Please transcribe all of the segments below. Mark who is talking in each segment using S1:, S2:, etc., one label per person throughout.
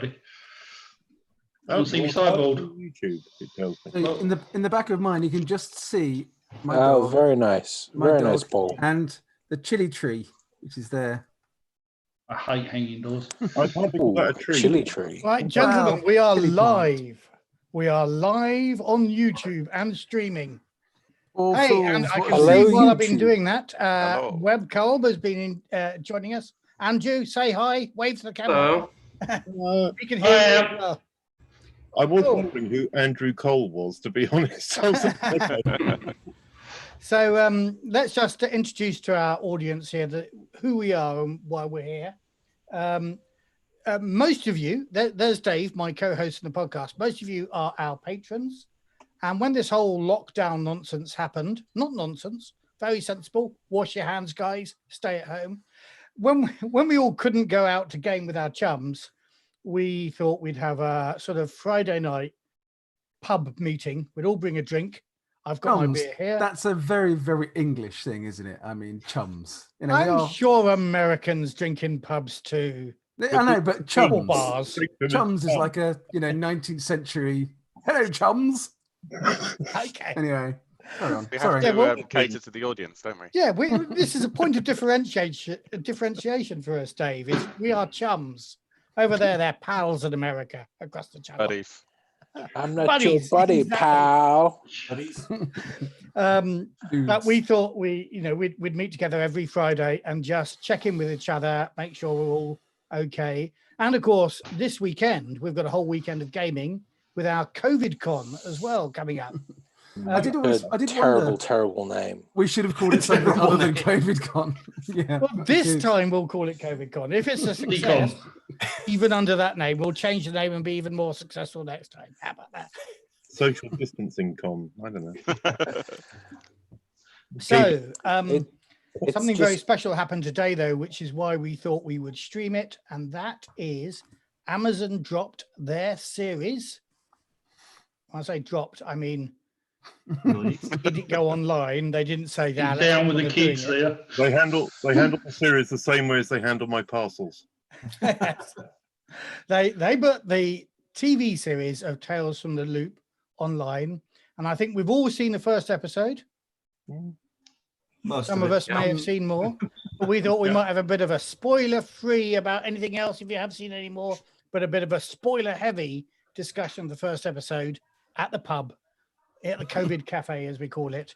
S1: Friday. I don't see me sideboard.
S2: YouTube, it tells me.
S3: So in the back of mine, you can just see my dog.
S4: Oh, very nice. Very nice ball.
S3: And the chili tree, which is there.
S1: I hate hanging doors.
S2: I can't think about a tree.
S4: Chili tree.
S5: Right, gentlemen, we are
S3: chili
S5: live.
S3: plant.
S5: We are live on YouTube and streaming.
S3: All
S5: Hey,
S3: fools,
S5: and I
S3: what
S5: can
S3: is
S5: see
S4: Hello,
S5: while I've been
S4: YouTube.
S5: doing that,
S6: Hello.
S5: Web Colb has been joining us. Andrew, say hi. Wave to the camera.
S1: Hello.
S5: We can hear you
S1: Hi.
S5: as well.
S2: I was
S5: Cool.
S2: wondering who Andrew Cole was, to be honest.
S5: So let's just introduce to our audience here who we are and why we're here. Most of you, there's Dave, my co-host in the podcast. Most of you are our patrons. And when this whole lockdown nonsense happened, not nonsense, very sensible, wash your hands, guys, stay at home. When we all couldn't go out to game with our chums, we thought we'd have a sort of Friday night pub meeting. We'd all bring a drink. I've got my
S3: Chums.
S5: beer here.
S3: That's a very, very English thing, isn't it? I mean, chums. You know,
S5: I'm sure Americans drink in pubs too.
S3: I know, but
S5: Or
S3: chums.
S5: bars.
S3: Chums is like a 19th century. Hello, chums.
S5: Okay.
S3: Anyway, carry on.
S6: We have
S3: Sorry.
S6: to
S5: Yeah, well-
S6: cater to the audience, don't we?
S5: Yeah, this is a point of differentiation for us, Dave. Is we are chums. Over there, they're pals in America across the channel.
S6: Buddies.
S4: I'm not
S5: Buddies,
S4: your buddy,
S5: exactly.
S4: pal.
S5: But we thought we'd meet together every Friday and just check in with each other, make sure we're all okay. And of course, this weekend we've got a whole weekend of gaming with our COVID Con as well coming up.
S3: I did
S4: Terrible,
S3: wonder.
S4: terrible name.
S3: We should have called it something other than COVID Con. Yeah.
S5: Well, this
S3: because-
S5: time we'll call it COVID Con. If it's a success, even under that name, we'll change the name and be even more successful next time. How about that?
S2: Social distancing con. I don't know.
S5: So,
S4: It's
S5: something
S4: just,
S5: very special happened today, though, which is why we thought we would stream it. And that is Amazon dropped their series. When I say dropped, I mean, it didn't go online. They didn't say that.
S1: Down with the kids there.
S2: They handle the series the same way as they handle my parcels.
S5: They put the TV series of Tales from the Loop online, and I think we've all seen the first episode. Some of us may have seen more, but we thought we might have a bit of a spoiler-free about anything else if you have seen any more, but a bit of a spoiler-heavy discussion of the first episode at the pub, at the COVID cafe, as we call it,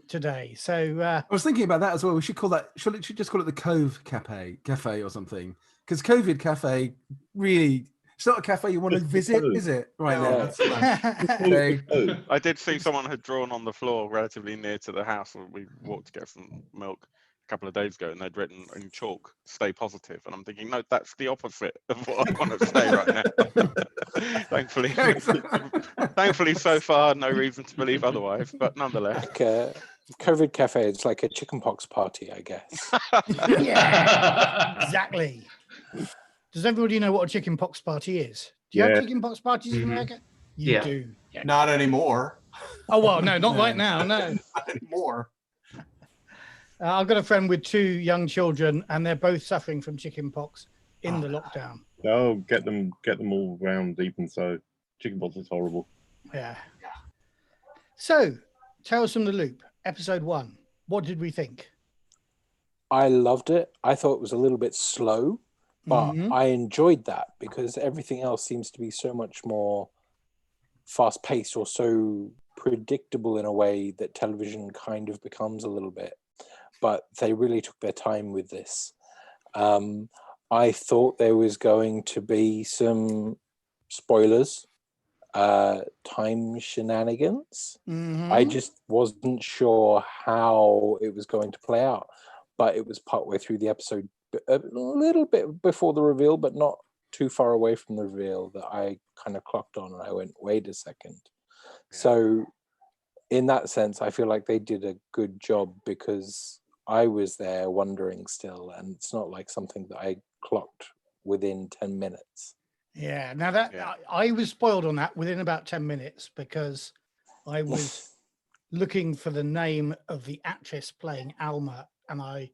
S5: today. So
S3: I was thinking about that as well. We should call that. Should just call it the Cove Cafe or something? Because COVID Cafe really, it's not a cafe you want to visit, is it? Right now. So,
S6: I did see someone had drawn on the floor relatively near to the house where we walked to get some milk a couple of days ago, and they'd written in chalk, "Stay positive." And I'm thinking, no, that's the opposite of what I want to say right now. Thankfully, so far, no reason to believe otherwise, but nonetheless.
S4: like COVID Cafe. It's like a chickenpox party, I guess.
S5: yeah, exactly. Does everybody know what a chicken pox party is? Do you have chicken pox parties in America? You do. Yeah.
S7: Not anymore.
S5: Oh, well, no, not right now, no.
S7: Not anymore.
S5: I've got a friend with 2 young children, and they're both suffering from chicken pox in the lockdown.
S2: Oh, get them all round even so. Chickenpox is horrible.
S5: Yeah. So, Tales from the Loop, episode 1. What did we think?
S4: I loved it. I thought it was a little bit slow, but I enjoyed that because everything else seems to be so much more fast-paced or so predictable in a way that television kind of becomes a little bit. But they really took their time with this. I thought there was going to be some spoilers, time shenanigans. I just wasn't sure how it was going to play out. But it was partway through the episode, a little bit before the reveal, but not too far away from the reveal, that I kind of clocked on and I went, wait a second. Yeah. So in that sense, I feel like they did a good job because I was there wondering still, and it's not like something that I clocked within 10 minutes.
S5: Yeah, now that I was spoiled on that within about 10 minutes because I was looking for the name of the actress playing Alma, and I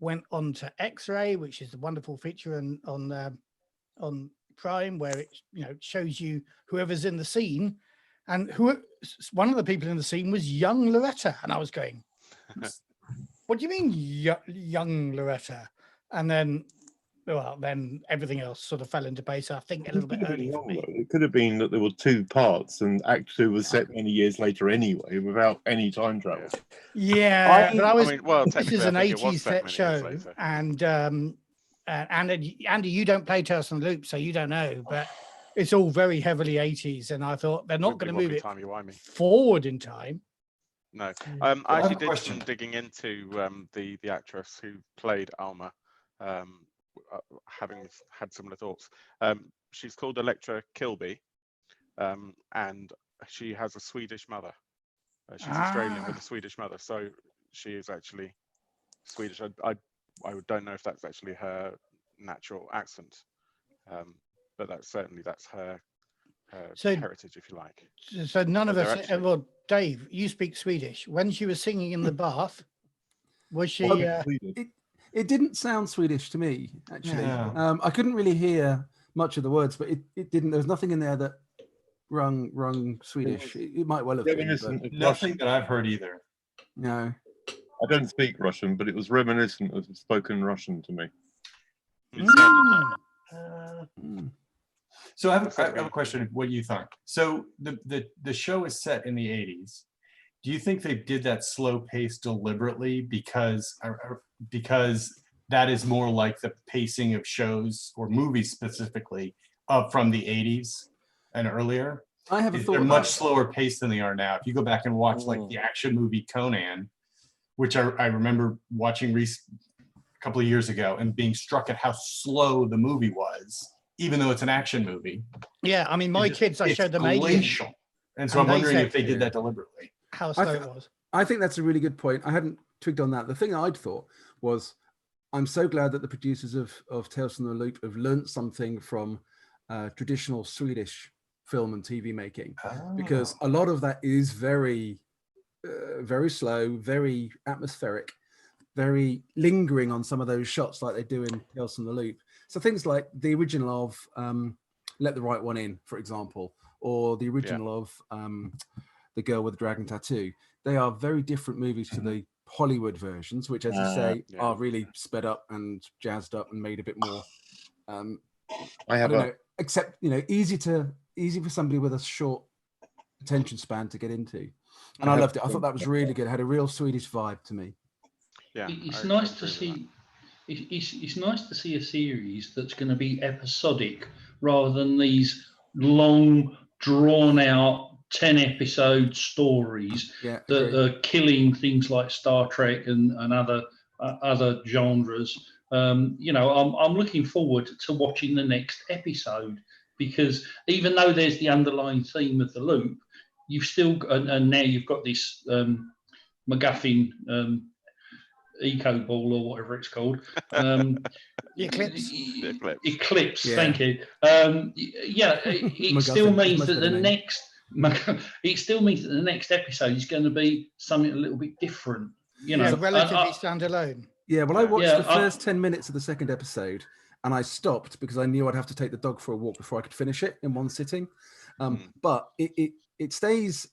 S5: went on to X-Ray, which is a wonderful feature on Prime, where it shows you whoever's in the scene, and one of the people in the scene was young Loretta, and I was going, "What do you mean, young Loretta?" And then, then everything else sort of fell into place. I think a little bit early for me.
S2: It could have been that there were 2 parts, and Act 2 was set many years later anyway, without any time travel.
S5: Yeah, but this is an
S6: I think it was
S5: 80s
S6: set
S5: set
S6: many years
S5: show,
S6: later.
S5: and Andy, you don't play Tales from the Loop, so you don't know, but it's all very heavily 80s, and I thought they're not going to move it forward in time.
S6: No, I actually did some digging into the actress who played Alma, having had similar thoughts. She's called Electra Kilby, and she has a Swedish mother. She's Australian with a Swedish mother, so she is actually Swedish. I don't know if that's actually her natural accent, but that's her heritage, if you like.
S5: So none of us. Well, Dave, you speak Swedish. When she was singing in the bath, was she?
S3: It didn't sound Swedish to me, actually.
S8: Yeah.
S3: I couldn't really hear much of the words, but it didn't. There was nothing in there that rung Swedish. It might well have been. But
S8: nothing that I've heard either.
S3: No.
S2: I don't speak Russian, but it was reminiscent of spoken Russian to me.
S8: So I have a question of what you think. So the show is set in the 80s. Do you think they did that slow pace deliberately because that is more like the pacing of shows or movies specifically from the 80s and earlier?
S3: I have a thought.
S8: They're much slower paced than they are now. If you go back and watch like the action movie Conan, which I remember watching a couple of years ago and being struck at how slow the movie was, even though it's an action movie.
S5: Yeah, I mean, my kids, I showed them
S8: glacial. And so I'm wondering if they did that deliberately.
S5: How slow it was.
S3: I think that's a really good point. I hadn't twigged on that. The thing I'd thought was, I'm so glad that the producers of Tales from the Loop have learnt something from traditional Swedish film and TV making, because a lot of that is very slow, very atmospheric, very lingering on some of those shots like they do in Tales from the Loop. So things like the original of Let the Right One In, for example, or the original of The Girl with the Dragon Tattoo, they are very different movies to the Hollywood versions, which, as you say, are really sped up and jazzed up and made a bit more I don't know, except easy for somebody with a short attention span to get into. And I loved it. I thought that was really good. It had a real Swedish vibe to me.
S1: Yeah, it's nice to see. It's nice to see a series that's going to be episodic rather than these long, drawn-out 10-episode stories that are killing things like Star Trek and other genres. I'm looking forward to watching the next episode, because even though there's the underlying theme of the loop, you've still and now you've got this MacGuffin eco ball or whatever it's called.
S5: Eclipse.
S1: Eclipse. Thank you. It still means that the next episode is going to be something a little bit different.
S5: Relatively standalone.
S3: Yeah, well, I watched the first 10 minutes of the second episode, and I stopped because I knew I'd have to take the dog for a walk before I could finish it in one sitting. But it stays.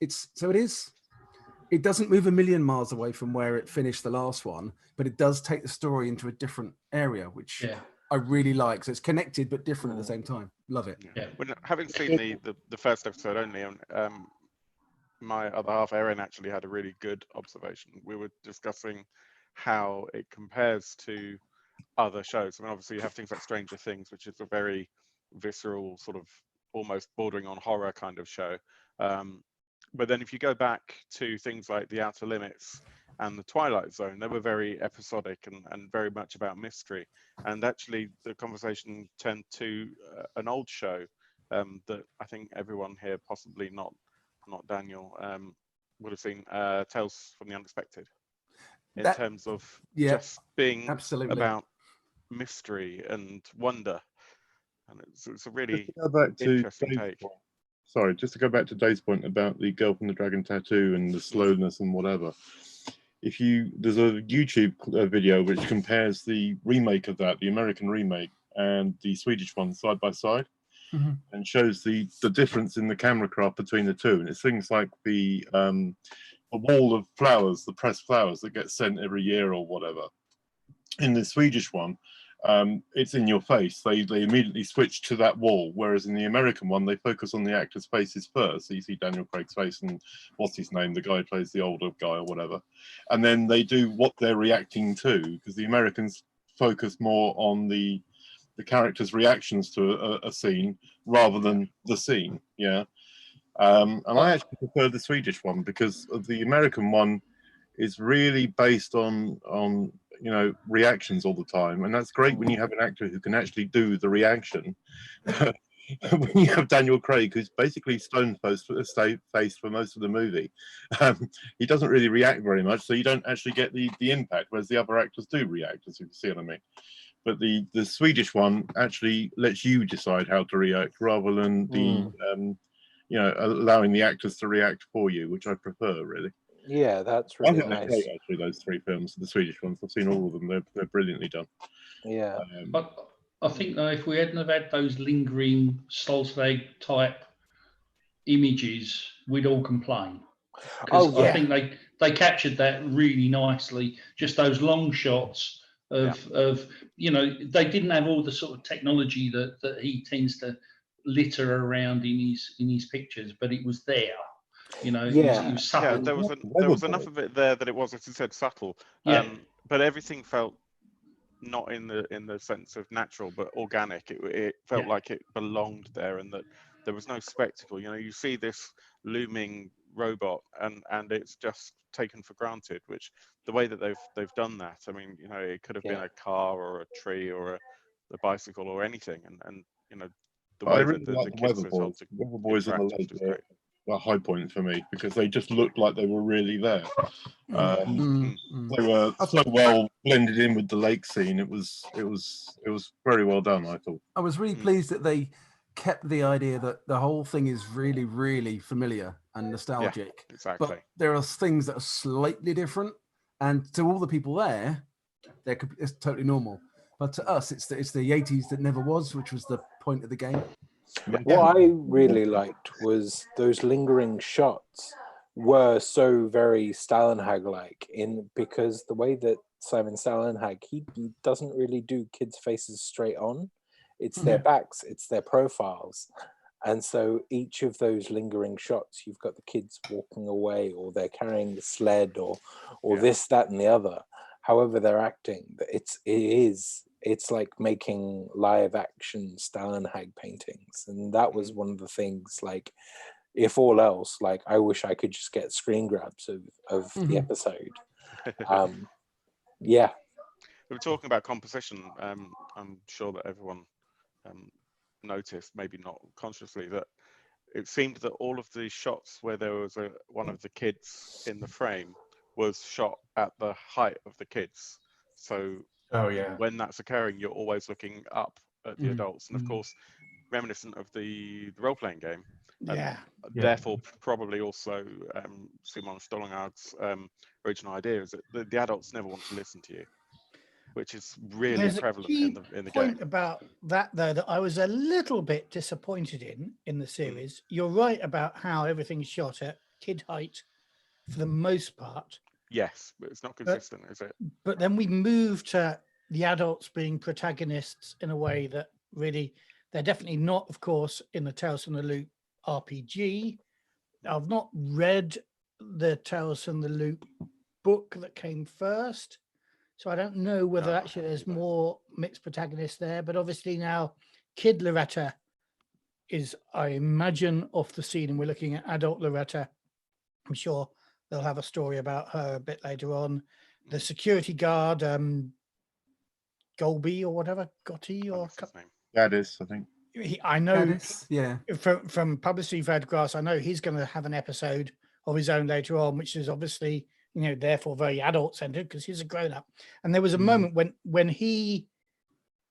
S3: It doesn't move a million miles away from where it finished the last one, but it does take the story into a different area, which I really like. So it's connected but different at the same time. Love it.
S6: Yeah. When having seen the first episode only, my other half, Erin, actually had a really good observation. We were discussing how it compares to other shows. I mean, obviously you have things like Stranger Things, which is a very visceral, sort of almost bordering on horror kind of show. But then if you go back to things like The Outer Limits and The Twilight Zone, they were very episodic and very much about mystery. And actually the conversation turned to an old show that I think everyone here, possibly not Daniel, would have seen, Tales from the Unexpected, in terms of just being about mystery and wonder. And it's a really interesting take.
S2: Sorry, just to go back to Dave's point about the Girl from the Dragon Tattoo and the slowness and whatever. There's a YouTube video which compares the remake of that, the American remake, and the Swedish one side by side. and shows the difference in the camera craft between the two. And it's things like the wall of flowers, the pressed flowers that get sent every year or whatever. In the Swedish one, it's in your face. They immediately switch to that wall, whereas in the American one, they focus on the actors' faces first. So you see Daniel Craig's face and what's his name, the guy who plays the older guy or whatever. And then they do what they're reacting to, because the Americans focus more on the characters' reactions to a scene rather than the scene. Yeah. And I actually prefer the Swedish one because the American one is really based on reactions all the time, and that's great when you have an actor who can actually do the reaction. When you have Daniel Craig, who's basically stone-faced for most of the movie, he doesn't really react very much, so you don't actually get the impact, whereas the other actors do react, as you can see what I mean. But the Swedish one actually lets you decide how to react rather than allowing the actors to react for you, which I prefer, really.
S4: Yeah, that's really
S2: I think
S4: nice.
S2: they're great, actually, those three films, the Swedish ones. I've seen all of them. They're brilliantly done.
S4: Yeah.
S1: But I think though, if we hadn't have had those lingering Stolzweg type images, we'd all complain. Because I think they captured that really nicely. Just those long shots of they didn't have all the sort of technology that he tends to litter around in his pictures, but it was there. It was subtle.
S6: Yeah, there was enough of it there that it was, as you said, subtle. But everything felt not in the sense of natural, but organic. It felt like it belonged there, and that there was no spectacle. You see this looming robot, and it's just taken for granted. Which the way that they've done that, I mean, it could have been a car or a tree or a bicycle or anything, and the way that the kids were told to
S2: Weather Boys on the
S6: interact was
S2: Lake
S6: great.
S2: a high point for me because they just looked like they were really there. They were so well blended in with the lake scene. It was very well done, I thought.
S3: I was really pleased that they kept the idea that the whole thing is really, really familiar and nostalgic.
S6: Exactly.
S3: But there are things that are slightly different, and to all the people there, it's totally normal. But to us, it's the 80s that never was, which was the point of the game.
S4: What I really liked was those lingering shots were so very Stalenhag-like because the way that Simon Stalenhag, he doesn't really do kids' faces straight on. It's their backs, it's their profiles. And so each of those lingering shots, you've got the kids walking away, or they're carrying the sled, or this, that, and the other. However they're acting, it's like making live action Stalenhag paintings. And that was one of the things, like, if all else, like, I wish I could just get screen grabs of the episode. We
S6: were talking about composition. I'm sure that everyone noticed, maybe not consciously, that it seemed that all of the shots where there was one of the kids in the frame was shot at the height of the kids. So when that's occurring, you're always looking up at the adults, and of course, reminiscent of the role-playing game. Therefore, probably also Simon Stollenhag's original idea is that the adults never want to listen to you, which is really prevalent in the
S5: point
S6: game.
S5: About that, though, that I was a little bit disappointed in the series. You're right about how everything's shot at kid height for the most part.
S6: Yes, but it's not consistent, is it?
S5: But then we move to the adults being protagonists in a way that really, they're definitely not, of course, in the Tales from the Loop RPG. I've not read the Tales from the Loop book that came first, so I don't know whether actually there's more mixed protagonists there. But obviously now Kid Loretta is, I imagine, off the scene, and we're looking at adult Loretta. I'm sure they'll have a story about her a bit later on. The security guard, Golby or whatever, Gotti or
S2: Gaddis, I think.
S5: I know,
S3: Gaddis,
S5: from Publicity Photographs, I know he's going to have an episode of his own later on, which is obviously, therefore very adult-centered because he's a grown-up. And there was a moment when he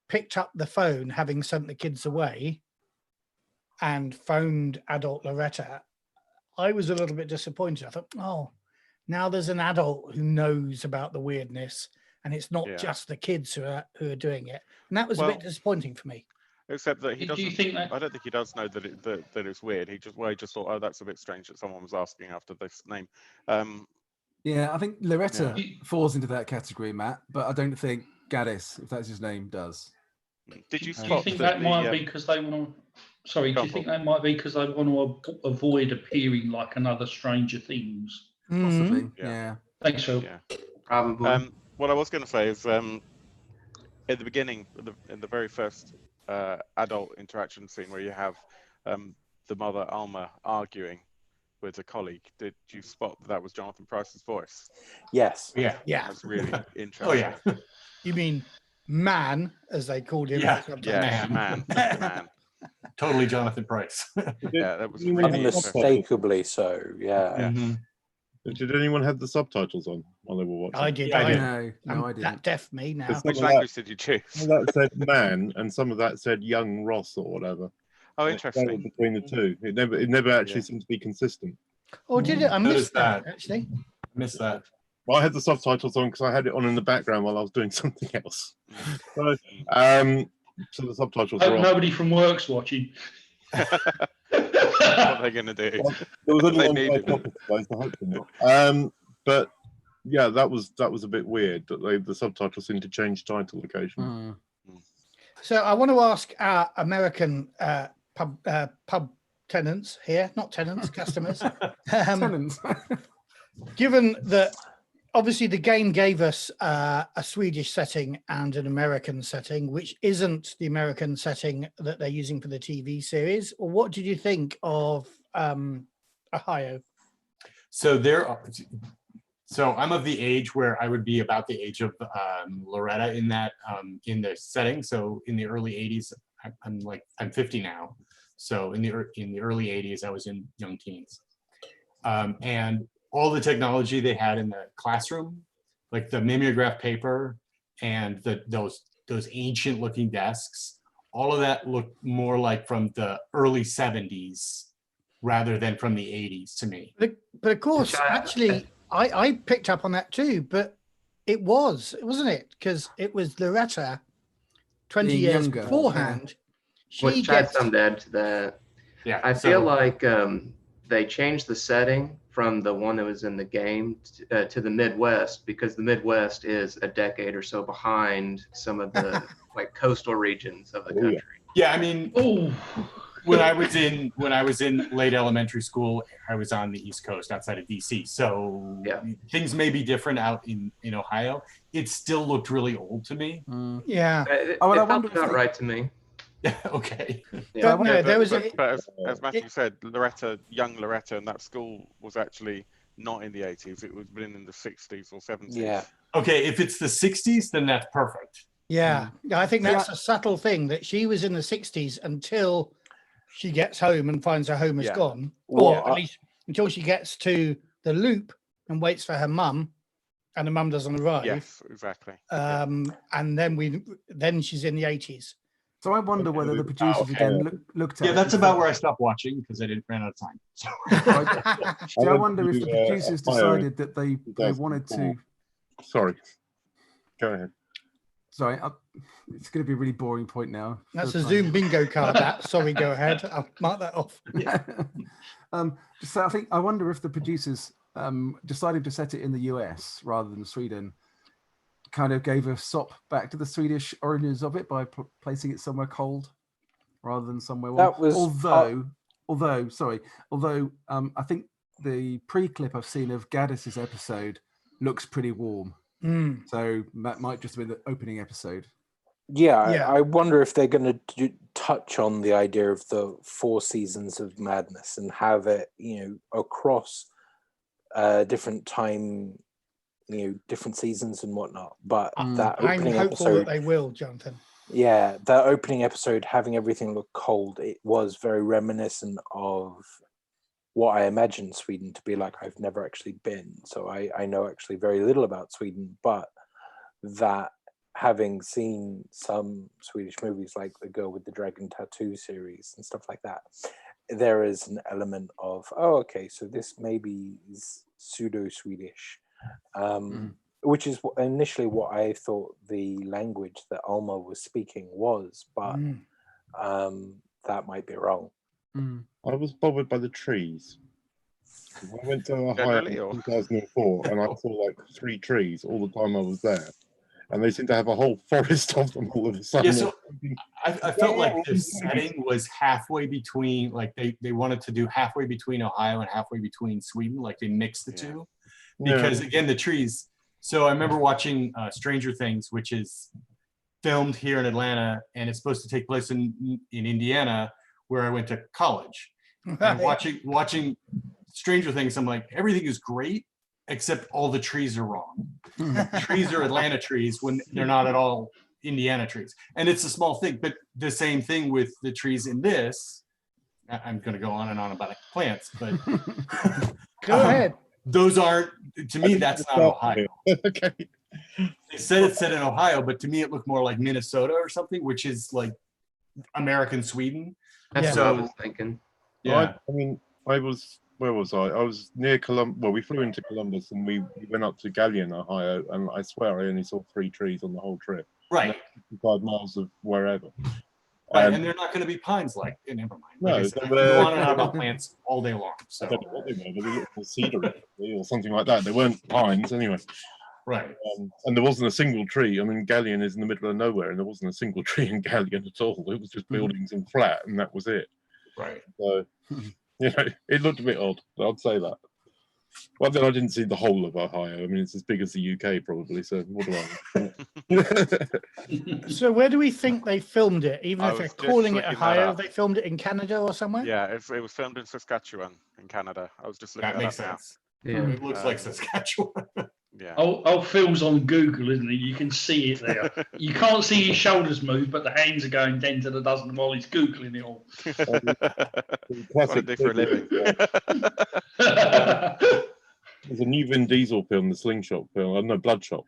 S5: picked up the phone, having sent the kids away, and phoned adult Loretta, I was a little bit disappointed. I thought, now there's an adult who knows about the weirdness, and it's not just the kids who are doing it. And that was a bit disappointing for me.
S6: Except that he
S1: Do you
S6: doesn't.
S1: think that?
S6: I don't think he does know that that it's weird. He just thought, oh, that's a bit strange that someone was asking after this name.
S3: Yeah, I think Loretta
S1: Yeah.
S3: falls into that category, Matt, but I don't think Gaddis, if that's his name, does.
S6: Did you
S1: Do you
S6: spot
S1: think
S6: that
S1: that might be because they want to? Sorry, do you think that might be because they want to avoid appearing like another Stranger Things?
S3: Possibly,
S6: Yeah.
S3: yeah.
S1: Thanks, Phil.
S6: Yeah.
S7: Probably.
S6: What I was going to say is, at the beginning, in the very first adult interaction scene where you have the mother Alma arguing with a colleague, did you spot that was Jonathan Pryce's voice?
S4: Yes.
S8: Yeah.
S5: Yeah.
S6: That's really interesting.
S8: Oh yeah.
S5: You mean man, as they called him?
S8: Yeah.
S6: Yeah, man.
S8: Totally Jonathan Pryce.
S6: Yeah, that was
S2: Anyone
S6: really
S2: have
S6: interesting.
S2: subtitles?
S4: Unmistakably so. Yeah.
S6: Yes.
S8: Mhm.
S2: Did anyone have the subtitles on while they were watching?
S5: I did.
S8: Yeah, I did.
S3: No, I
S5: That
S3: didn't.
S5: deaf me now.
S2: Some
S6: Which
S2: of that-
S6: language did you choose?
S2: Some of that said man, and some of that said young Ross or whatever.
S6: Oh,
S2: It varied
S6: interesting.
S2: between the two. It never actually
S6: Yeah.
S2: seemed to be consistent.
S5: Oh, did it? I
S8: Noticed
S5: missed that
S8: that.
S5: actually.
S8: Missed that.
S2: Well, I had the subtitles on because I had it on in the background while I was doing something else. So, so the subtitles were
S1: Hope
S2: on.
S1: nobody from work's watching.
S6: What are they going to do?
S2: Well, there was only
S6: They
S2: one
S6: needed
S2: guy
S6: it.
S2: today, so hopefully not. But yeah, that was a bit weird that the subtitles seemed to change title occasionally.
S5: So I want to ask our American pub tenants here, not tenants, customers.
S3: Tenants.
S5: Given that obviously the game gave us a Swedish setting and an American setting, which isn't the American setting that they're using for the TV series, or what did you think of Ohio?
S8: So so I'm of the age where I would be about the age of Loretta in that in the setting. So in the early 80s, I'm 50 now. So in the early 80s, I was in young teens, and all the technology they had in the classroom, like the mimeograph paper and those ancient looking desks, all of that looked more like from the early 70s rather than from the 80s to me.
S5: But of course, actually, I picked up on that too, but wasn't it? Because it was Loretta 20
S3: Being
S5: years
S3: younger,
S5: beforehand.
S9: Which I had some to add to that.
S8: Yeah,
S9: I feel like they changed the setting from the one that was in the game to the Midwest, because the Midwest is a decade or so behind some of the like coastal regions of the country.
S8: Yeah, I mean, when I was in late elementary school, I was on the East Coast outside of DC. So things may be different out in Ohio. It still looked really old to me.
S5: Yeah.
S9: It felt about right to me.
S8: Okay.
S9: Yeah.
S5: But no, there was
S6: but as Matthew said, young Loretta, and that school was actually not in the 80s. It was been in the 60s or 70s.
S4: Yeah.
S8: Okay, if it's the 60s, then that's perfect.
S5: Yeah, I think that's a subtle thing, that she was in the 60s until she gets home and finds her home is gone, or at least until she gets to the loop and waits for her mum, and the mum doesn't arrive.
S6: Yes, exactly.
S5: And then she's in the 80s.
S3: So I wonder whether the producers again looked at.
S8: Yeah, that's about where I stopped watching because I didn't ran out of time. So.
S3: So I wonder if the producers decided that they wanted to.
S2: Sorry, go ahead.
S3: Sorry, it's going to be a really boring point now.
S5: That's a Zoom bingo card. Sorry, go ahead. I'll mark that off.
S3: So I wonder if the producers decided to set it in the US rather than Sweden, kind of gave a sop back to the Swedish origins of it by placing it somewhere cold rather than somewhere warm.
S4: That was
S3: although I think the pre-clip I've seen of Gaddis's episode looks pretty warm. So that might just have been the opening episode.
S4: Yeah, I wonder if they're going to touch on the idea of the 4 seasons of madness and have it, across different time, different seasons and whatnot. But that opening
S5: I'm hopeful
S4: episode,
S5: that they will, Jonathan.
S4: Yeah, that opening episode, having everything look cold, it was very reminiscent of what I imagine Sweden to be like. I've never actually been, so I know actually very little about Sweden, but that having seen some Swedish movies like The Girl with the Dragon Tattoo series and stuff like that, there is an element of, so this maybe is pseudo-Swedish, which is initially what I thought the language that Alma was speaking was, but that might be wrong.
S2: I was bothered by the trees. I went to Ohio in 2004 and I saw like 3 trees all the time I was there. And they seem to have a whole forest of them all of a sudden.
S8: Yeah, so I felt like the setting was halfway between, like they wanted to do halfway between Ohio and halfway between Sweden, like they mixed the two. Because again, the trees. So I remember watching Stranger Things, which is filmed here in Atlanta, and it's supposed to take place in Indiana, where I went to college. And watching Stranger Things, I'm like, everything is great, except all the trees are wrong. Trees are Atlanta trees when they're not at all Indiana trees. And it's a small thing, but the same thing with the trees in this. I'm going to go on and on about plants, but
S5: go ahead.
S8: Those aren't, to me, that's not Ohio.
S2: Okay.
S8: They said it's set in Ohio, but to me, it looked more like Minnesota or something, which is like American Sweden.
S9: That's what I was thinking.
S2: Yeah. I mean, where was I? I was near Columbus. Well, we flew into Columbus and we went up to Galion, Ohio, and I swear I only saw 3 trees on the whole trip.
S8: Right.
S2: 5 miles of wherever.
S8: Right, and they're not going to be pines like, never mind.
S2: No,
S8: like I go on and on about plants all day long. So.
S2: I don't know what they were. They were little cedar or something like that. They weren't pines anyway.
S8: Right.
S2: And there wasn't a single tree. I mean, Galion is in the middle of nowhere, and there wasn't a single tree in Galion at all. It was just buildings and flat, and that was it.
S8: Right.
S2: So, it looked a bit odd. I'd say that. Well, then I didn't see the whole of Ohio. I mean, it's as big as the UK probably. So what do I?
S5: So where do we think they filmed it? Even if they're calling it Ohio, they filmed it in Canada or somewhere?
S6: Yeah, it was filmed in Saskatchewan in Canada. I was just looking at
S8: that makes sense.
S9: Yeah,
S8: it looks like Saskatchewan.
S6: Yeah.
S1: Oh, Phil's on Google, isn't he? You can see it there. You can't see his shoulders move, but the hands are going 10 to the dozen while he's Googling it all.
S6: What I do for a living.
S2: There's a new Vin Diesel film, the Slingshot film, no, Bloodshot,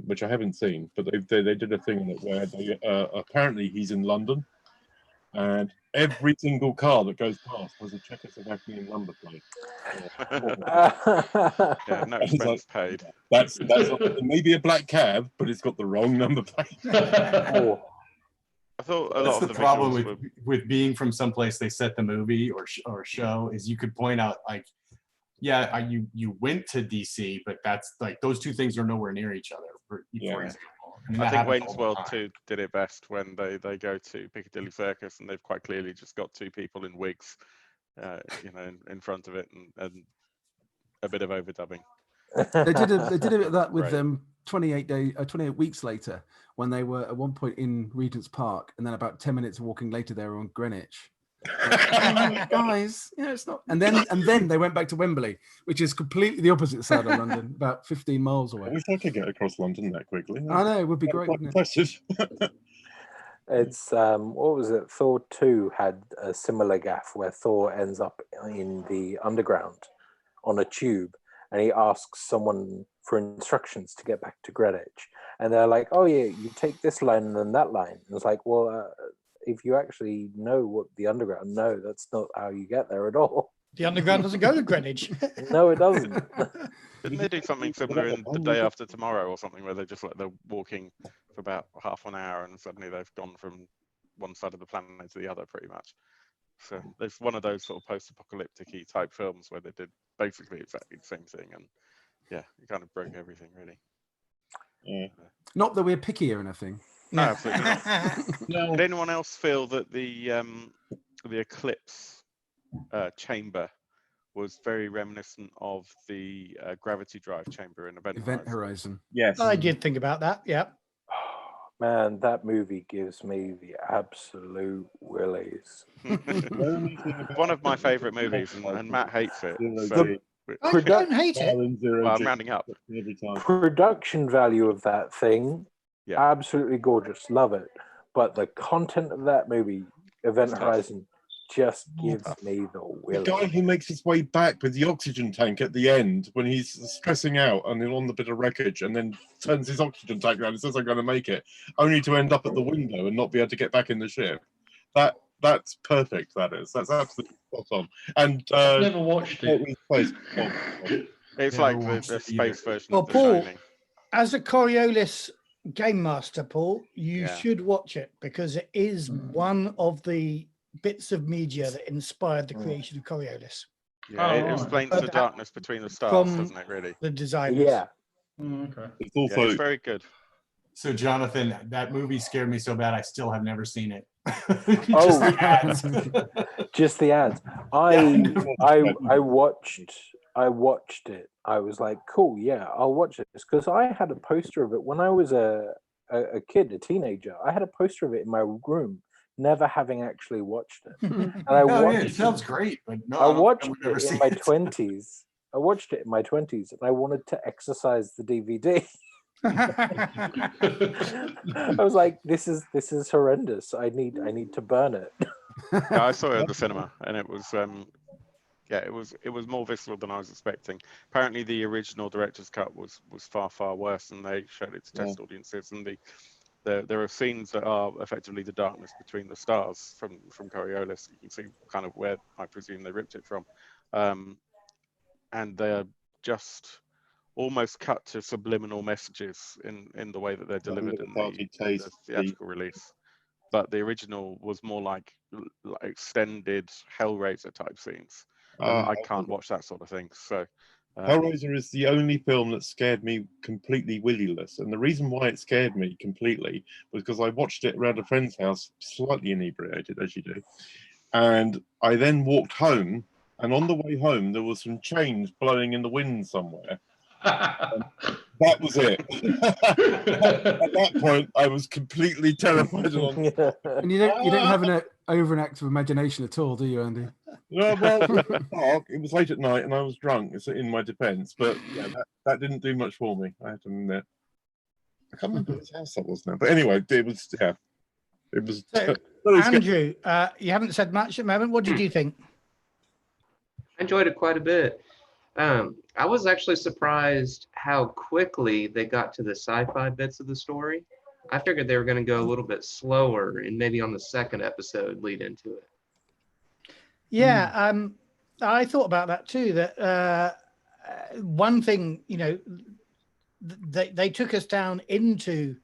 S2: which I haven't seen, but they did a thing in it where they, apparently he's in London, and every single car that goes past has a Czechoslovakian number plate.
S6: Yeah, no expense paid.
S2: That's maybe a black cab, but it's got the wrong number plate.
S6: I thought a lot
S8: That's
S6: of
S8: the problem with being from someplace they set the movie or show is you could point out like, yeah, you went to DC, but that's like those two things are nowhere near each other. For example,
S6: I think Wayne's World 2 did it best when they go to Piccadilly Circus and they've quite clearly just got 2 people in wigs, in front of it and a bit of overdubbing.
S3: They did a bit of that with 28 weeks later when they were at one point in Regent's Park and then about 10 minutes walking later they were on Greenwich. Guys, it's not. And then they went back to Wembley, which is completely the opposite side of London, about 15 miles away.
S2: I wish I could get across London that quickly.
S3: I know, it would be great. Wouldn't it?
S4: It's what was it? Thor 2 had a similar gaff where Thor ends up in the underground on a tube, and he asks someone for instructions to get back to Greenwich, and they're like, "Oh yeah, you take this line and then that line." And it's like, well. If you actually know what the underground, no, that's not how you get there at all.
S5: The underground doesn't go to Greenwich.
S4: No, it doesn't.
S6: Didn't they do something similar in The Day After Tomorrow or something where they're walking for about half an hour and suddenly they've gone from one side of the planet to the other pretty much. So it's one of those sort of post-apocalyptic-y type films where they did basically exactly the same thing, and it kind of broke everything really.
S2: Yeah.
S3: Not that we're picky or anything.
S6: No, absolutely not. No. Did anyone else feel that the Eclipse chamber was very reminiscent of the gravity drive chamber in Event
S3: Horizon?
S2: Yes.
S5: I did think about that, yeah.
S4: Man, that movie gives me the absolute willies.
S6: One of my favourite movies, and Matt hates it.
S5: I don't hate it.
S6: Well, I'm rounding up.
S4: Production value of that thing, absolutely gorgeous, love it. But the content of that movie, Event Horizon, just gives me the willies.
S2: The guy who makes his way back with the oxygen tank at the end when he's stressing out and then on the bit of wreckage and then turns his oxygen tank around and says, I'm going to make it, only to end up at the window and not be able to get back in the ship. That's perfect, that is. That's absolutely spot on. And
S1: I've never watched it.
S6: It's like the space version
S5: well,
S6: of The
S5: Paul,
S6: Shining.
S5: as a Coriolis Game Master, Paul, you
S6: Yeah.
S5: should watch it because it is one of the bits of media that inspired the creation of Coriolis.
S6: Yeah,
S1: Oh,
S6: it
S1: right.
S6: explains
S5: But
S6: the
S5: that-
S6: darkness between the stars,
S5: from
S6: doesn't it? Really?
S5: the designers.
S4: Yeah.
S1: Okay.
S2: It's
S6: Yeah,
S2: also
S6: it's very good.
S8: So Jonathan, that movie scared me so bad I still have never seen it.
S4: Oh.
S8: Just the ads.
S4: Just the ads. I watched it. I was like, cool, yeah, I'll watch this because I had a poster of it when I was a kid, a teenager. I had a poster of it in my room, never having actually watched it. And I
S8: Oh, yeah,
S4: watched
S8: it sounds great, but no,
S4: I watched
S8: would never
S4: it in
S8: see
S4: my
S8: it.
S4: 20s. I watched it in my 20s and I wanted to exercise the DVD. I was like, this is horrendous. I need to burn it.
S6: Yeah, I saw it at the cinema, and it was it was more visceral than I was expecting. Apparently, the original director's cut was far worse, and they showed it to test audiences. And there are scenes that are effectively the darkness between the stars from Coriolis. You can see kind of where I presume they ripped it from, and they're just almost cut to subliminal messages in the way that they're delivered in the theatrical release. But the original was more like extended Hellraiser type scenes. I can't watch that sort of thing. So
S2: Hellraiser is the only film that scared me completely willyless, and the reason why it scared me completely was because I watched it around a friend's house, slightly inebriated as you do, and I then walked home, and on the way home there was some chains blowing in the wind somewhere. That was it. At that point, I was completely terrified.
S3: And you don't have an overactive imagination at all, do you, Andy?
S2: No, well, it was late at night and I was drunk. It's in my defence, but yeah, that didn't do much for me. I have to admit. I can't remember whose house that was now, but anyway, it was it was.
S5: So, Andrew, you haven't said much at the moment. What did you think?
S9: I enjoyed it quite a bit. I was actually surprised how quickly they got to the sci-fi bits of the story. I figured they were going to go a little bit slower and maybe on the second episode lead into it.
S5: Yeah, I thought about that too. That one thing, they took us down into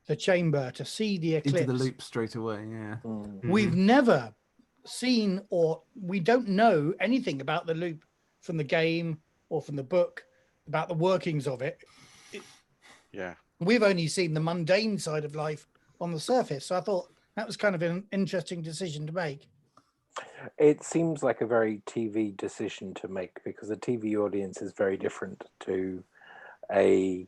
S5: the chamber to see the eclipse.
S3: Into the loop straight away, yeah.
S5: We've never seen, or we don't know anything about the loop from the game or from the book, about the workings of it.
S6: Yeah.
S5: We've only seen the mundane side of life on the surface. So I thought that was kind of an interesting decision to make.
S4: It seems like a very TV decision to make because a TV audience is very different to an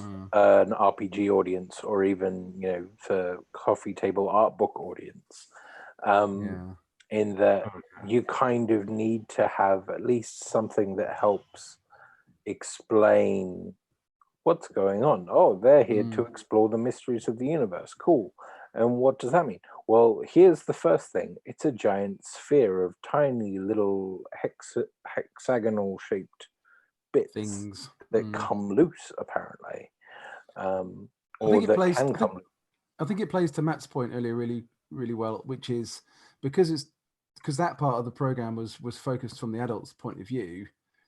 S4: RPG audience or even, for coffee table art book audience. In that you kind of need to have at least something that helps explain what's going on. Oh, they're here to explore the mysteries of the universe. Cool. And what does that mean? Well, here's the first thing. It's a giant sphere of tiny little hexagonal shaped bits that come loose, apparently.
S3: I think it plays to Matt's point earlier really, really well, which is because that part of the program was focused from the adult's point of view,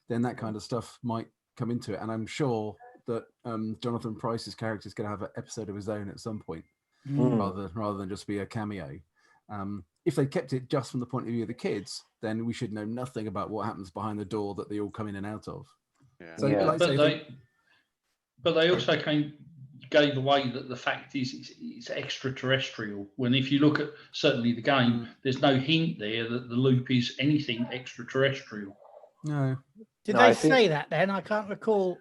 S3: then that kind of stuff might come into it. And I'm sure that Jonathan Pryce's character is going to have an episode of his own at some point, rather than just be a cameo. If they kept it just from the point of view of the kids, then we should know nothing about what happens behind the door that they all come in and out of.
S6: Yeah.
S3: So,
S1: but they also gave away that the fact is it's extraterrestrial. When if you look at certainly the game, there's no hint there that the loop is anything extraterrestrial.
S3: No.
S5: Did they say that then? I can't recall.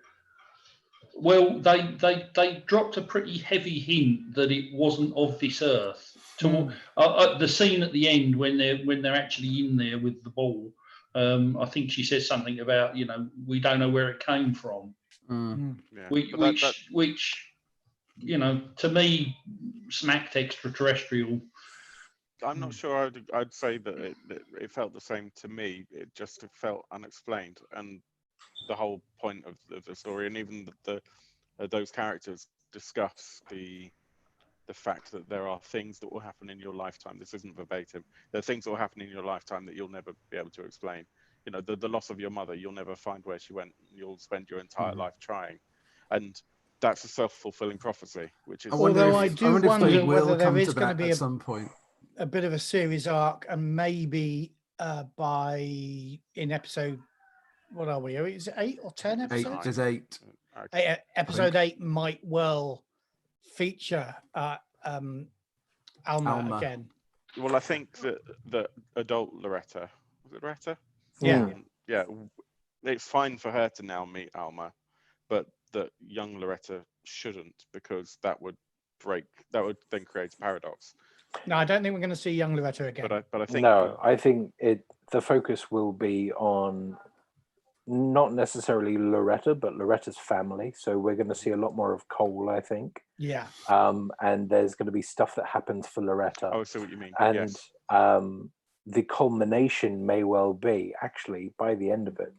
S1: Well, they dropped a pretty heavy hint that it wasn't of this Earth. The scene at the end when they're actually in there with the ball, I think she says something about we don't know where it came from, which to me smacked extraterrestrial.
S6: I'm not sure I'd say that it felt the same to me. It just felt unexplained, and the whole point of the story, and even those characters discuss the fact that there are things that will happen in your lifetime. This isn't verbatim. There are things that will happen in your lifetime that you'll never be able to explain. The loss of your mother, you'll never find where she went. You'll spend your entire life trying. And that's a self-fulfilling prophecy, which is.
S5: Although I do
S3: wonder if they
S5: wonder
S3: will
S5: whether there
S3: come
S5: is
S3: to
S5: going to
S3: that
S5: be
S3: at some point.
S5: a bit of a series arc, and maybe in episode, what are we? Is it 8 or 10 episodes?
S3: There's 8.
S5: Episode 8 might well feature Alma again.
S6: Well, I think that adult Loretta, was it Loretta?
S5: Yeah.
S6: Yeah, it's fine for her to now meet Alma, but that young Loretta shouldn't, because that would then create a paradox.
S5: No, I don't think we're going to see young Loretta again.
S6: But I think
S4: I think the focus will be on not necessarily Loretta, but Loretta's family. So we're going to see a lot more of Cole, I think.
S5: Yeah.
S4: And there's going to be stuff that happens for Loretta.
S6: Oh, I see what you mean.
S4: And
S6: yes.
S4: The culmination may well be, actually, by the end of it,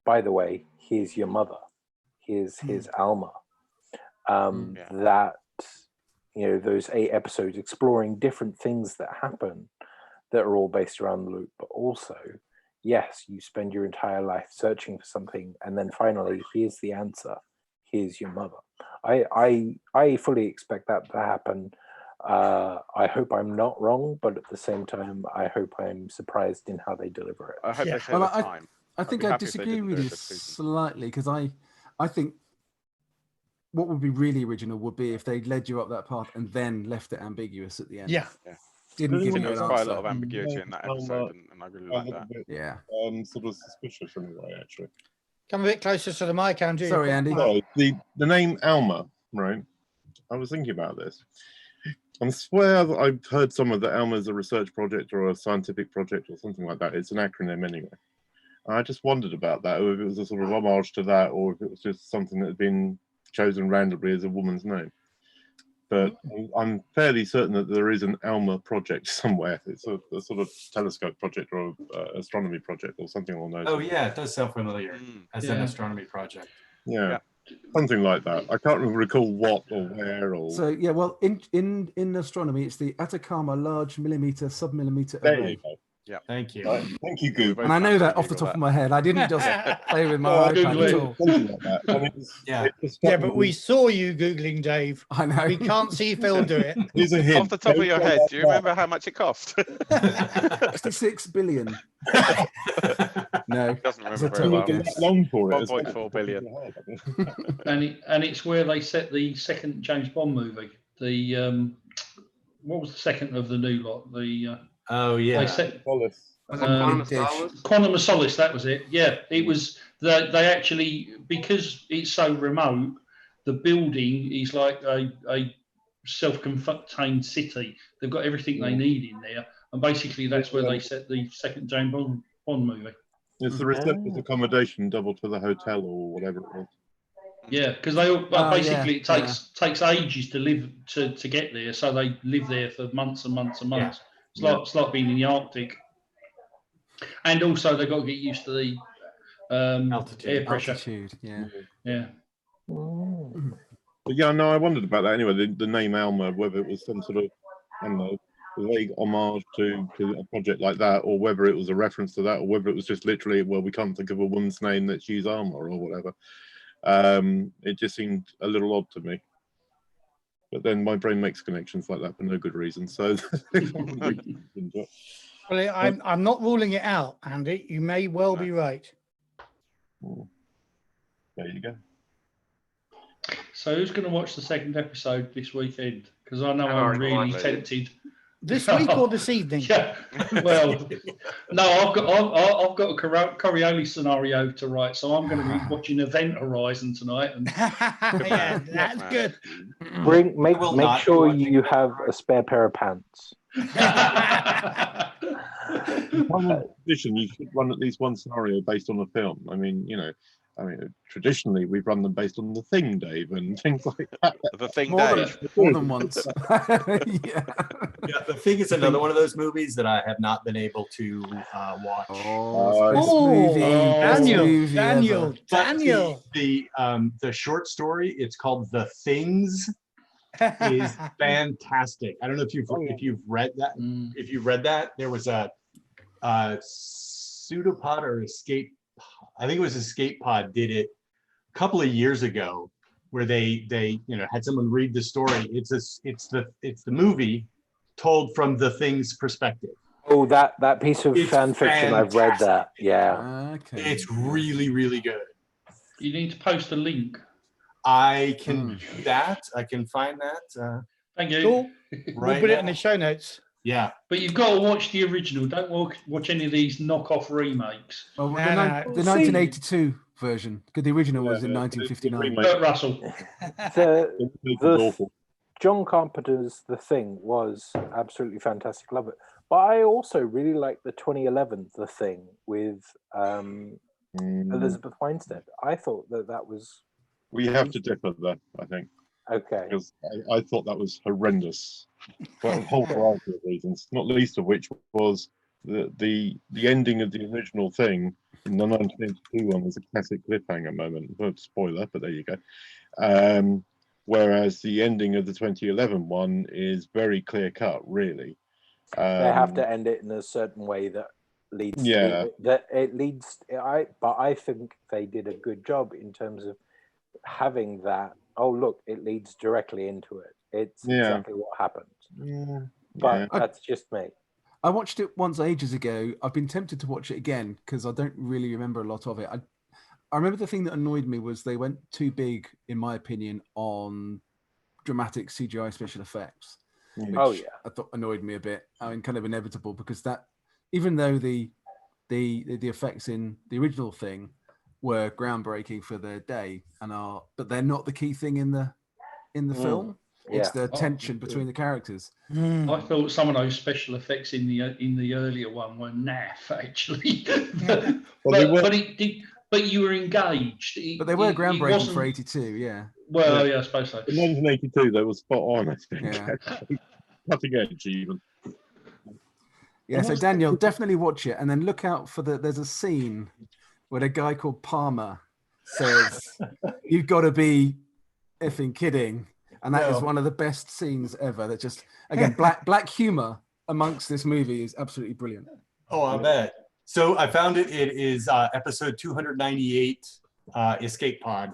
S4: by the way, here's your mother. Here's Alma. That, those 8 episodes exploring different things that happen that are all based around the loop, but also, yes, you spend your entire life searching for something, and then finally, here's the answer. Here's your mother. I fully expect that to happen. I hope I'm not wrong, but at the same time, I hope I'm surprised in how they deliver it.
S6: I hope they take the time.
S3: I think I disagree with you slightly, because I think what would be really original would be if they led you up that path and then left it ambiguous at the end.
S5: Yeah.
S3: Didn't give you
S6: There was
S3: an
S6: quite a
S3: answer.
S6: lot of ambiguity in that episode, and I really like that.
S3: Yeah.
S2: Sort of suspicious anyway, actually.
S5: Come a bit closer to the mic, Andrew.
S3: Sorry, Andy.
S2: No, the name Alma, right? I was thinking about this. I swear that I've heard some of that Alma is a research project or a scientific project or something like that. It's an acronym anyway. I just wondered about that, or if it was a sort of homage to that, or if it was just something that had been chosen randomly as a woman's name. But I'm fairly certain that there is an Alma project somewhere. It's a sort of telescope project or astronomy project or something along those lines.
S8: Yeah, it does sound familiar as an astronomy project.
S2: Yeah. Something like that. I can't recall what or where or.
S3: So yeah, well, in astronomy, it's the Atacama Large Millimeter Submillimeter
S2: There
S3: Array.
S2: you go.
S6: Yeah,
S8: thank you.
S2: Thank you, Google.
S3: And I know that off the top of my head. I didn't just play with my iPad at all.
S2: Something like that. And
S5: Yeah, but we saw you Googling, Dave.
S3: I know.
S5: We can't see Phil do it.
S2: Here's a hint.
S6: Off the top of your head, do you remember how much it cost?
S3: 66 billion. No.
S6: Doesn't
S3: It's a
S6: remember very well.
S3: total guess.
S2: Long for it.
S6: 1.4 billion.
S1: And it's where they set the second James Bond movie. The what was the second of the new lot? The they set
S9: Quantum of Solace?
S1: Quantum of Solace. That was it. Yeah, it was. They actually, because it's so remote, the building is like a self-contained city. They've got everything they need in there, and basically that's where they set the second James Bond movie.
S2: It's the receptor's accommodation double to the hotel or whatever it was.
S1: Yeah, because they basically it takes ages to live to get there, so they live there for months and months and months. Yeah. It's like being in the Arctic, and also they've got to get used to the air pressure.
S3: Altitude, yeah.
S2: But yeah, no, I wondered about that anyway. The name Alma, whether it was some sort of, I don't know, vague homage to a project like that, or whether it was a reference to that, or whether it was just literally, well, we can't think of a woman's name that's used Alma or whatever. It just seemed a little odd to me. But then my brain makes connections like that for no good reason. So,
S5: well, I'm not ruling it out, Andy. You may well be right.
S2: There you go.
S1: So who's going to watch the second episode this weekend? Because I know I'm really tempted.
S5: This week or this evening?
S1: Yeah. Well, no, I've got a Coriolis scenario to write, so I'm going to be watching Event Horizon tonight. And
S5: yeah, that's good.
S4: Make sure you have a spare pair of pants.
S2: You should run at least one scenario based on a film. I mean, traditionally we've run them based on The Thing, Dave, and things like that.
S6: The Thing,
S3: Dave. More than once.
S8: Yeah, The Thing is another one of those movies that I have not been able to watch.
S5: Daniel.
S8: The short story, it's called The Things, is fantastic. I don't know if you've read that. If you read that, there was a pseudopod or escape. I think it was Escape Pod did it a couple of years ago, where they had someone read the story. It's the movie told from the Thing's perspective.
S4: Oh, that piece of
S8: It's
S4: fan fiction, I've read that. Yeah.
S3: Okay.
S8: It's really, really good.
S1: You need to post a link.
S8: I can do that. I can find that.
S1: Thank you.
S5: Cool.
S8: Right
S5: We'll put it in
S8: now.
S5: the show notes.
S8: Yeah.
S1: But you've got to watch the original. Don't watch any of these knockoff remakes.
S3: Well,
S5: No,
S3: the 1982 version, because the original was in
S2: Yeah,
S3: 1959.
S2: the
S1: Kurt Russell.
S4: The,
S2: It's
S4: the
S2: awful.
S4: John Carpenter's The Thing was absolutely fantastic. Love it. But I also really like the 2011 The Thing with Elizabeth Weinstead. I thought that was
S2: We have to differ there, I think,
S4: okay.
S2: because I thought that was horrendous for a whole variety of reasons, not least of which was the ending of the original Thing in the 1982 one was a classic cliffhanger moment. Well, spoiler, but there you go. Whereas the ending of the 2011 one is very clear cut, really.
S4: They have to end it in a certain way that leads but I think they did a good job in terms of having that. Oh, look, it leads directly into it. It's exactly what happened. But that's just me.
S3: I watched it once ages ago. I've been tempted to watch it again because I don't really remember a lot of it. I remember the thing that annoyed me was they went too big, in my opinion, on dramatic CGI special effects. Which I thought annoyed me a bit. I mean, kind of inevitable because that, even though the effects in the original Thing were groundbreaking for their day but they're not the key thing in the film. It's the tension between the characters.
S1: I thought some of those special effects in the earlier one were naff, actually. But you were engaged.
S3: But they were groundbreaking for 82, yeah.
S1: Well, yeah, I suppose so.
S2: In 1982, they were spot on, I think.
S3: Yeah.
S2: Cutting edge, even.
S3: Yeah, so Daniel, definitely watch it, and then look out for there's a scene where a guy called Palmer says, "You've got to be effing kidding," and that is one of the best scenes ever. That just, again, black humor amongst this movie is absolutely brilliant.
S8: Oh, I bet. So I found it. It is episode 298, Escape Pod.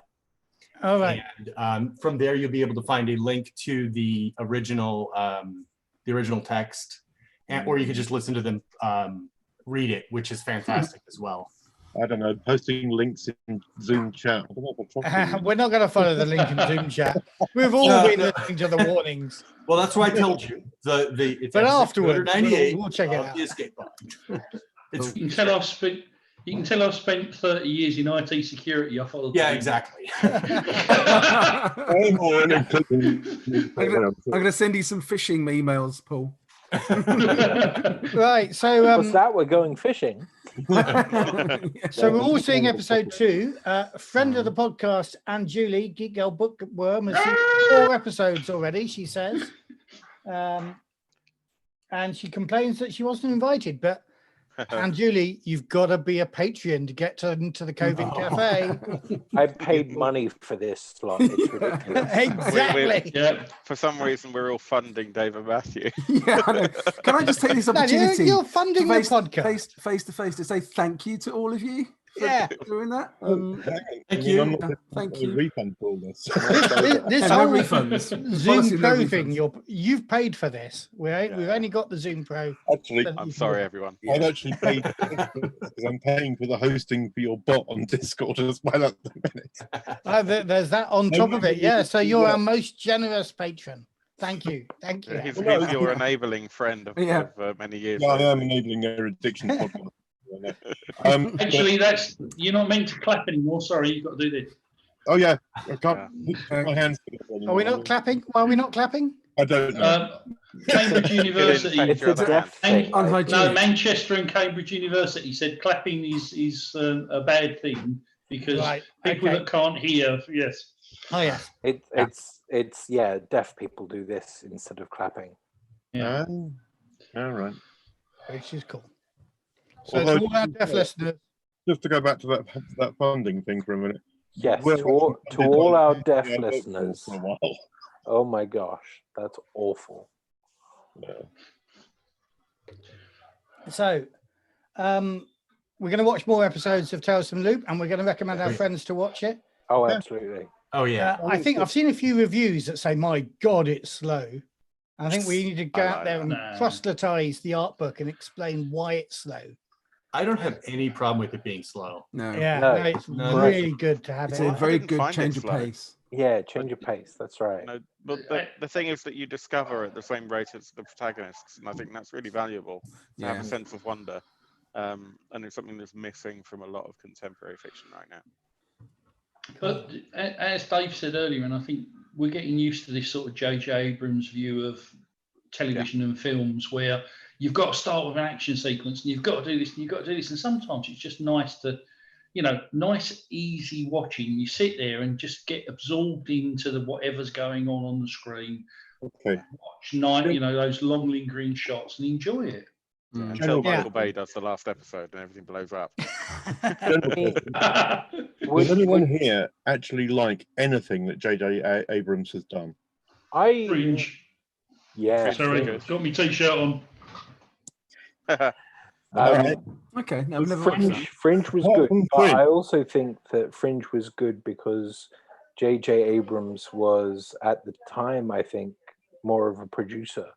S5: All right.
S8: And from there, you'll be able to find a link to the original text, or you could just listen to them read it, which is fantastic as well.
S2: I don't know, posting links in Zoom chat. I don't know if I trust
S5: We're not going to follow the link in Zoom chat. We've all been listening to the warnings.
S8: Well, that's why I told you. It's
S5: but afterwards,
S8: 298
S5: we'll check it out.
S8: The Escape Pod.
S1: You can tell I've spent 30 years in IT security. I follow.
S8: Yeah, exactly.
S3: I'm going to send you some phishing emails, Paul.
S5: Right, so
S4: what's that? We're going fishing.
S5: So we're all seeing episode 2. Friend of the podcast, and Julie, Geek Girl Bookworm, has seen 4 episodes already, she says. And she complains that she wasn't invited, but and Julie, you've got to be a Patreon to get into the COVID Cafe.
S4: I paid money for this slot. It's ridiculous.
S5: Exactly.
S6: Yeah. For some reason, we're all funding David Matthew.
S3: Yeah, I know. Can I just take this opportunity?
S5: You're funding the podcast
S3: face to face to say thank you to all of you. Doing that.
S8: Thank you.
S3: Thank you.
S2: Refund for all this.
S5: This
S3: no
S5: whole
S3: refunds.
S5: Zoom Pro thing, you've paid for this. We've only got the Zoom Pro.
S2: Actually,
S6: I'm sorry, everyone.
S2: I've actually paid because I'm paying for the hosting for your bot on Discord as well at the minute.
S5: There's that on top of it. Yeah, so you're our most generous patron. Thank you. Thank you.
S6: He's your enabling friend of many years.
S2: Yeah, I am enabling their addiction podcast.
S1: Actually, you're not meant to clap anymore. Sorry, you've got to do this.
S2: Oh yeah, I can't put my hands together.
S5: Are we not clapping? Why are we not clapping?
S2: I don't know.
S1: Cambridge University.
S3: Unhygienic.
S1: Manchester and Cambridge University said clapping is a bad thing because people that can't hear. Yes.
S5: Oh yeah.
S4: It's deaf people do this instead of clapping.
S1: Yeah.
S2: All right.
S5: Which is cool. So to all our deaf listeners,
S2: just to go back to that funding thing for a minute.
S4: Yes, to all our deaf listeners.
S2: For a while.
S4: Oh my gosh, that's awful.
S2: Yeah.
S5: So, we're going to watch more episodes of Tales from Loop, and we're going to recommend our friends to watch it.
S4: Oh, absolutely.
S8: Oh yeah.
S5: I think I've seen a few reviews that say, "My God, it's slow." I think we need to go out there and proselytize the art book and explain why it's slow.
S8: I don't have any problem with it being slow.
S3: No.
S5: Yeah,
S4: No.
S5: no, it's
S8: No.
S5: really good to have
S3: It's
S5: it.
S3: a very
S6: didn't
S3: good
S6: find it
S3: change of
S6: slow.
S3: pace.
S4: Yeah, change of pace. That's right.
S6: No, but the thing is that you discover at the same rate as the protagonists, and I think that's really valuable to have
S3: Yeah.
S6: a sense of wonder. And it's something that's missing from a lot of contemporary fiction right now.
S1: But as Dave said earlier, and I think we're getting used to this sort of J.J. Abrams view of television and films, where you've got to start with an action sequence, and you've got to do this, and you've got to do this, and sometimes it's just nice to, nice easy watching. You sit there and just get absorbed into whatever's going on the screen.
S2: Okay.
S1: Watch those long lingering shots and enjoy it.
S6: Yeah, until Michael Bay does the last episode and everything blows up.
S2: Does anyone here actually like anything that J.J. Abrams has done?
S1: Fringe.
S4: Yeah.
S1: Sorry, got me t-shirt on.
S3: Okay, no, I've never watched that.
S4: Fringe was good. But I also think that Fringe was good because J.J. Abrams was at the time, I think, more of a producer.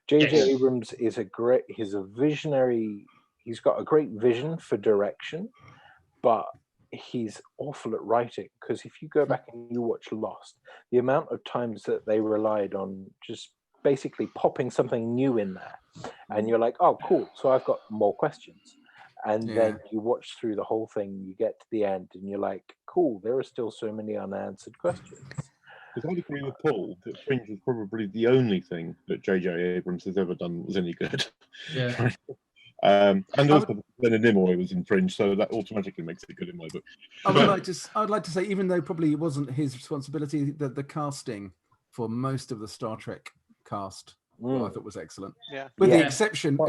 S4: J.J.
S1: Yes.
S4: Abrams is he's a visionary. He's got a great vision for direction, but he's awful at writing. Because if you go back and you watch Lost, the amount of times that they relied on just basically popping something new in there, and you're like, oh, cool. So I've got more questions. And then you watch through the whole thing, you get to the end, and you're like, cool, there are still so many unanswered questions.
S2: Because I agree with Paul that Fringe is probably the only thing that J.J. Abrams has ever done that was any good.
S1: Yeah.
S2: And also Leonard Nimoy was in Fringe, so that automatically makes it good in my book.
S3: I'd like to say, even though probably it wasn't his responsibility, that the casting for most of the Star Trek cast, I thought was excellent.
S6: Yeah.
S3: With the exception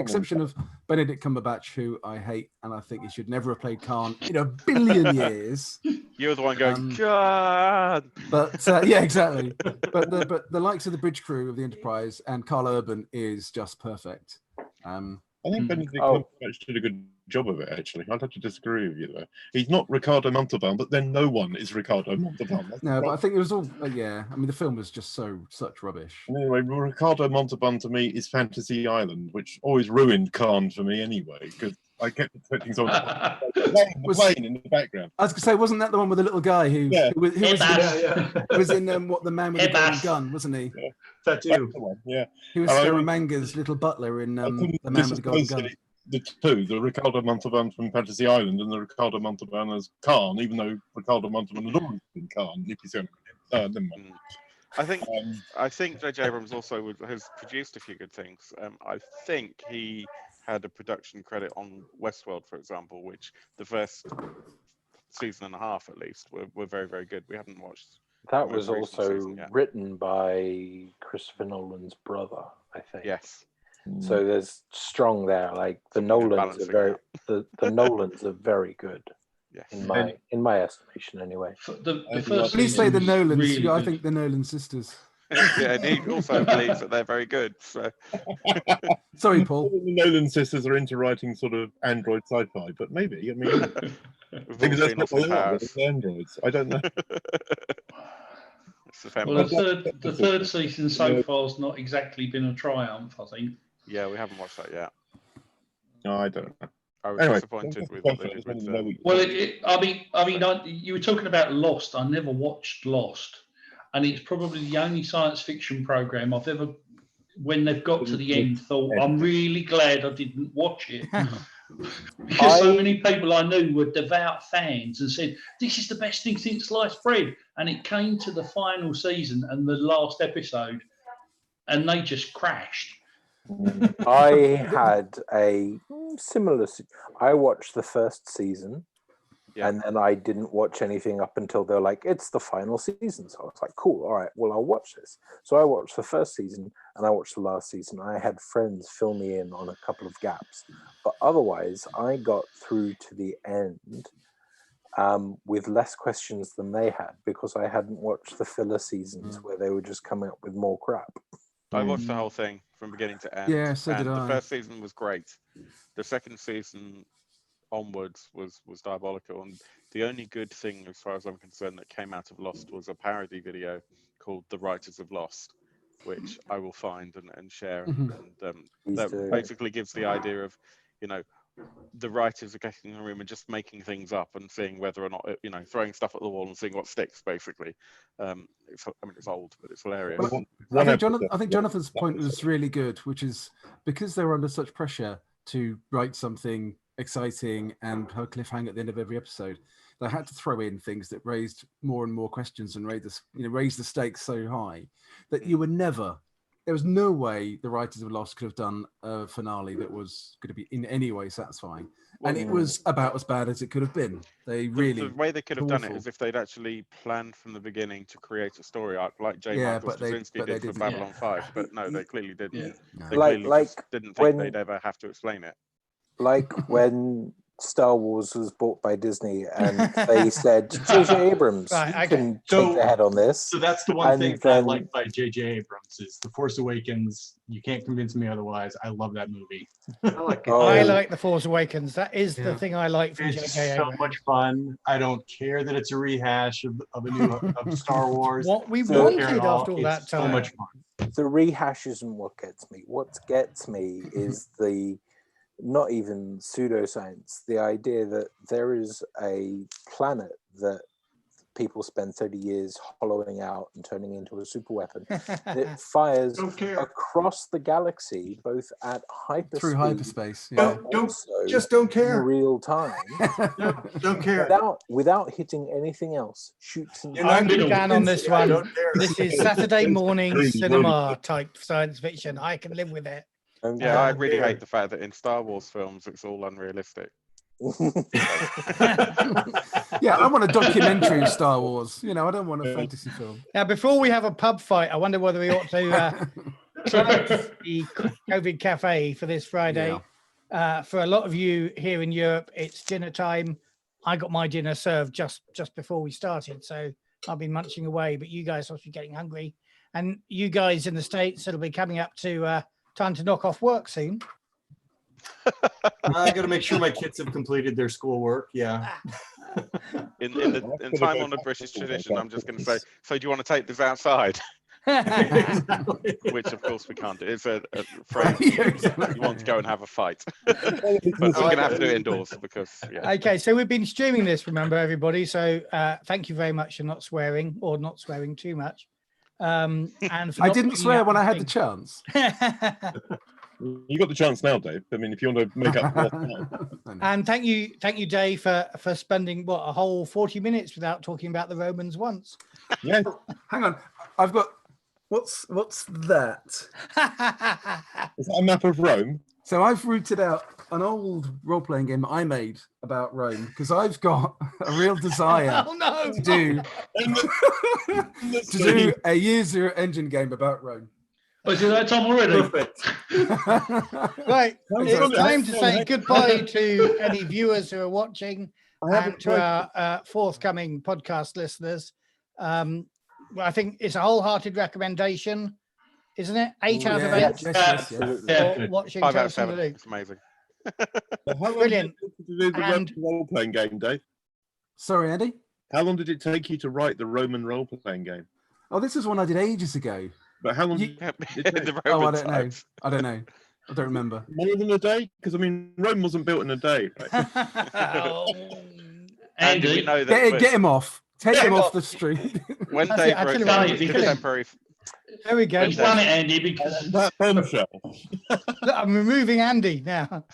S3: of Benedict Cumberbatch, who I hate, and I think he should never have played Khan in a billion years.
S6: You're the one going, God.
S3: But yeah, exactly. But the likes of the bridge crew of the Enterprise and Carl Urban is just perfect.
S2: I think Benedict Cumberbatch did a good job of it, actually. I'd have to disagree with you there. He's not Ricardo Montalban, but then no one is Ricardo Montalban.
S3: No, but I think it was all, I mean, the film was just such rubbish.
S2: Anyway, Ricardo Montalban to me is Fantasy Island, which always ruined Khan for me anyway, because I kept expecting someone to plane in the background.
S3: I was going to say, wasn't that the one with the little guy who was in What the Man with the Golden Gun, wasn't he?
S2: Yeah.
S8: Tattoo.
S2: Yeah.
S3: He was Scaramanga's little butler in The Man with the Golden Gun.
S2: The two, the Ricardo Montalban from Fantasy Island and the Ricardo Montalban as Khan, even though Ricardo Montalban had always been Khan. If you see what I mean. Never mind.
S6: I think J.J. Abrams also has produced a few good things. I think he had a production credit on Westworld, for example, which the first season and a half at least were very, very good. We haven't watched.
S4: That was also written by Christopher Nolan's brother, I think.
S6: Yes.
S4: So there's strong there. Like the Nolans are very the Nolans are very good.
S6: Yes.
S4: In my estimation, anyway.
S1: The first
S3: When you say the Nolans,
S1: really
S3: I think the Nolan sisters.
S6: Yeah, and he also believes that they're very good. So.
S3: Sorry, Paul.
S2: The Nolan sisters are into writing sort of android sci-fi, but maybe, I mean, maybe that's not what they are. It's androids. I don't know.
S1: Well, the third season so far has not exactly been a triumph, I think.
S6: Yeah, we haven't watched that yet.
S2: No, I don't know.
S6: I was disappointed with what they did with
S1: Well, I mean, you were talking about Lost. I never watched Lost, and it's probably the only science fiction program I've ever, when they've got to the end, thought, I'm really glad I didn't watch it. Because so many people I knew were devout fans and said, this is the best thing since sliced bread. And it came to the final season and the last episode, and they just crashed.
S4: I had a similar. I watched the first season, and then I didn't watch anything up until they're like, it's the final season. So I was like, cool, all right, well, I'll watch this. So I watched the first season and I watched the last season. I had friends fill me in on a couple of gaps, but otherwise I got through to the end with less questions than they had because I hadn't watched the filler seasons where they were just coming up with more crap.
S6: I watched the whole thing from beginning to end.
S3: Yeah, so did I.
S6: The first season was great. The second season onwards was diabolical. And the only good thing, as far as I'm concerned, that came out of Lost was a parody video called "The Writers of Lost," which I will find and share. And that basically gives the idea of, the writers are getting in the room and just making things up and seeing whether or not, throwing stuff at the wall and seeing what sticks, basically. It's old, but it's hilarious.
S3: I think Jonathan's point was really good, which is because they were under such pressure to write something exciting and have a cliffhanger at the end of every episode, they had to throw in things that raised more and more questions and raised the stakes so high that you were never. There was no way the writers of Lost could have done a finale that was going to be in any way satisfying. And it was about as bad as it could have been. The way
S6: they could have done it is if they'd actually planned from the beginning to create a story arc like J. Michael Straczynski did for Babylon 5. But no, they clearly didn't.
S4: Yeah.
S6: They clearly just didn't think they'd ever have to explain it.
S4: Like when Star Wars was bought by Disney and they said, J.J. Abrams, you can take the head on this.
S8: So that's the one thing that I like by J.J. Abrams is The Force Awakens. You can't convince me otherwise. I love that movie.
S5: I like The Force Awakens. That is the thing I like from J.J. Abrams.
S8: So much fun. I don't care that it's a rehash of a new of Star Wars.
S5: What we wanted after all that time.
S8: So much fun.
S4: The rehash isn't what gets me. What gets me is the not even pseudoscience, the idea that there is a planet that people spend 30 years hollowing out and turning into a super weapon. It fires across the galaxy, both at hyperspeed
S3: through hyperspace.
S8: Yeah. Just don't care.
S4: In real time.
S8: Don't care.
S4: Without hitting anything else. Shoots and
S5: I'm big fan on this one. This is Saturday morning cinema type science fiction. I can live with it.
S6: Yeah, I really hate the fact that in Star Wars films it's all unrealistic.
S3: Yeah, I want a documentary of Star Wars. I don't want a fantasy film.
S5: Now, before we have a pub fight, I wonder whether we ought to try the COVID cafe for this Friday. Yeah. For a lot of you here in Europe, it's dinner time. I got my dinner served just before we started, so I've been munching away. But you guys must be getting hungry, and you guys in the States, it'll be coming up to time to knock off work soon.
S8: I got to make sure my kids have completed their schoolwork. Yeah.
S6: In time-honored British tradition, I'm just going to say, so do you want to take this outside? Which, of course, we can't do. It's a phrase you want to go and have a fight. But we're going to have to do it indoors because,
S5: Okay, so we've been streaming this, remember, everybody. So thank you very much for not swearing or not swearing too much. And
S3: I didn't swear when I had the chance.
S2: You got the chance now, Dave. I mean, if you want to make up.
S5: And thank you, Dave, for spending a whole 40 minutes without talking about the Romans once.
S2: Yeah.
S3: Hang on, I've got what's that?
S2: Is that a map of Rome?
S3: So I've rooted out an old role-playing game I made about Rome because I've got a real desire to do a Year Zero engine game about Rome.
S1: Was it that time already?
S5: Right, it's time to say goodbye to any viewers who are watching and to our forthcoming podcast listeners. I think it's a wholehearted recommendation, isn't it? 8 out of 8.
S6: Yes.
S5: Watching
S6: 5 out of 7. It's amazing.
S5: Brilliant.
S2: To do the role-playing game, Dave?
S3: Sorry, Andy?
S2: How long did it take you to write the Roman role-playing game?
S3: Oh, this is one I did ages ago.
S2: But how long did it take?
S3: I don't know. I don't remember.
S2: More than a day? Because, I mean, Rome wasn't built in a day. Right?
S6: Andy, we know that
S3: get him off. Take him off the street.
S6: When Dave wrote contemporary...
S5: There we go.
S1: You've done it, Andy, because
S2: that bombshell.
S5: I'm removing Andy now.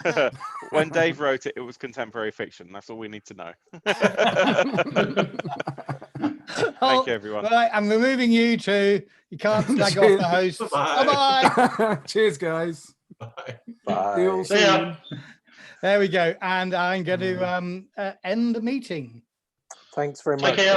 S6: When Dave wrote it, it was contemporary fiction. That's all we need to know. Thank you, everyone.
S5: Right, I'm removing you too. You can't slag off the host. Bye-bye.
S3: Cheers, guys.
S8: Bye.
S4: Bye.
S1: see ya.
S5: There we go. And I'm going to end the meeting.
S4: Thanks very much.
S1: Take care.